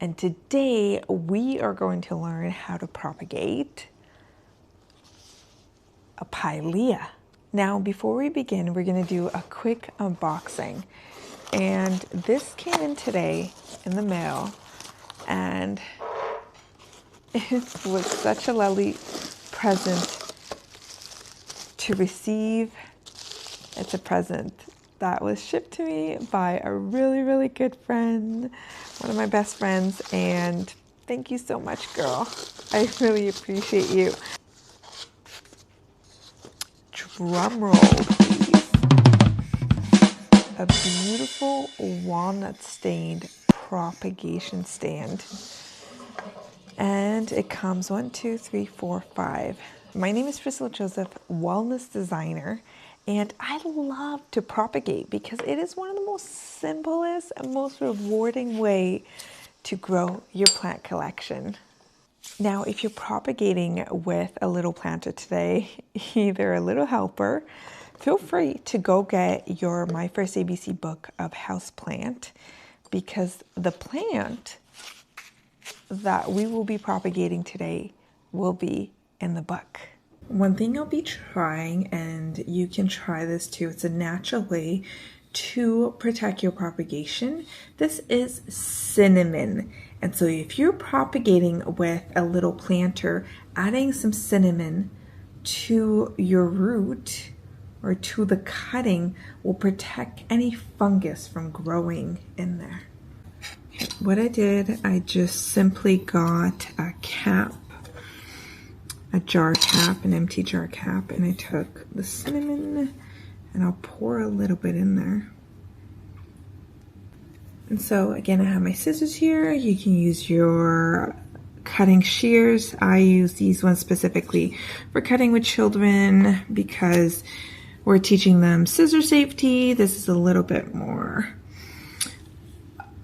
And today we are going to learn how to propagate a pilea. Now, before we begin, we're going to do a quick unboxing. And this came in today in the mail, and it was such a lovely present to receive. It's a present that was shipped to me by a really, really good friend, one of my best friends, and thank you so much, girl. I really appreciate you. Drum roll, please. A beautiful walnut stained propagation stand. And it comes 1, 2, 3, 4, 5. My name is Priscille Joseph, wellness designer, and I love to propagate because it is one of the most simplest and most rewarding way to grow your plant collection. Now, if you're propagating with a little planter today, either a little helper, feel free to go get your My First ABC book of Houseplant, because the plant that we will be propagating today will be in the book. One thing I'll be trying, and you can try this too, it's a natural way to protect your propagation. This is cinnamon. And so if you're propagating with a little planter, adding some cinnamon to your root or to the cutting will protect any fungus from growing in there. What I did, I just simply got a cap, a jar cap, an empty jar cap, and I took the cinnamon and I'll pour a little bit in there. And so again, I have my scissors here. You can use your cutting shears. I use these ones specifically for cutting with children because we're teaching them scissor safety. This is a little bit more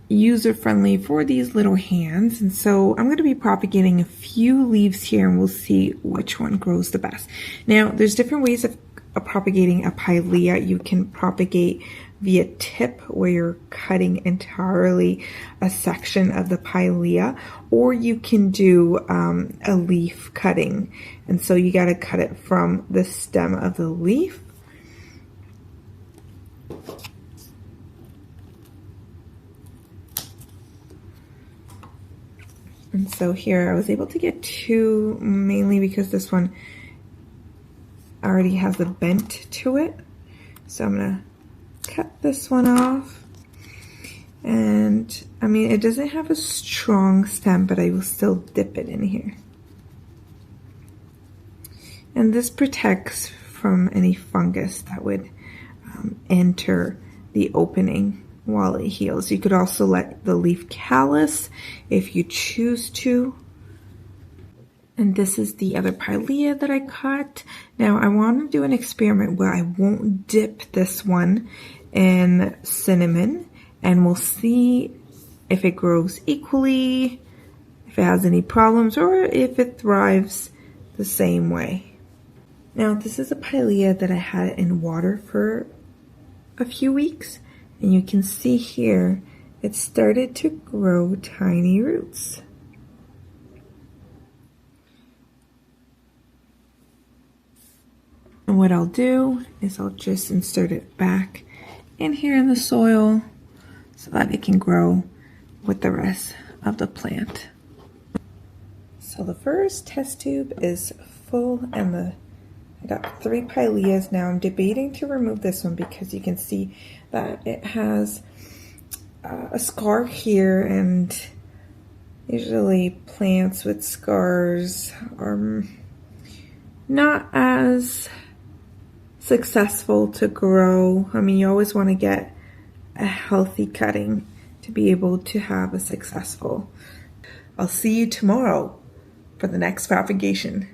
user-friendly for these little hands. And so I'm going to be propagating a few leaves here and we'll see which one grows the best. Now, there's different ways of propagating a pilea. You can propagate via tip, where you're cutting entirely a section of the pilea, or you can do a leaf cutting. And so you got to cut it from the stem of the leaf. And so here I was able to get two, mainly because this one already has a bent to it. So I'm gonna cut this one off. And I mean, it doesn't have a strong stem, but I will still dip it in here. And this protects from any fungus that would enter the opening while it heals. You could also let the leaf callus if you choose to. And this is the other pilea that I cut. Now I want to do an experiment where I won't dip this one in cinnamon, and we'll see if it grows equally, if it has any problems, or if it thrives the same way. Now this is a pilea that I had in water for a few weeks. And you can see here, it started to grow tiny roots. And what I'll do is I'll just insert it back in here in the soil so that it can grow with the rest of the plant. So the first test tube is full, and I got 3 pileas. Now I'm debating to remove this one because you can see that it has a scar here, and usually plants with scars are not as successful to grow. I mean, you always want to get a healthy cutting to be able to have a successful. I'll see you tomorrow for the next propagation.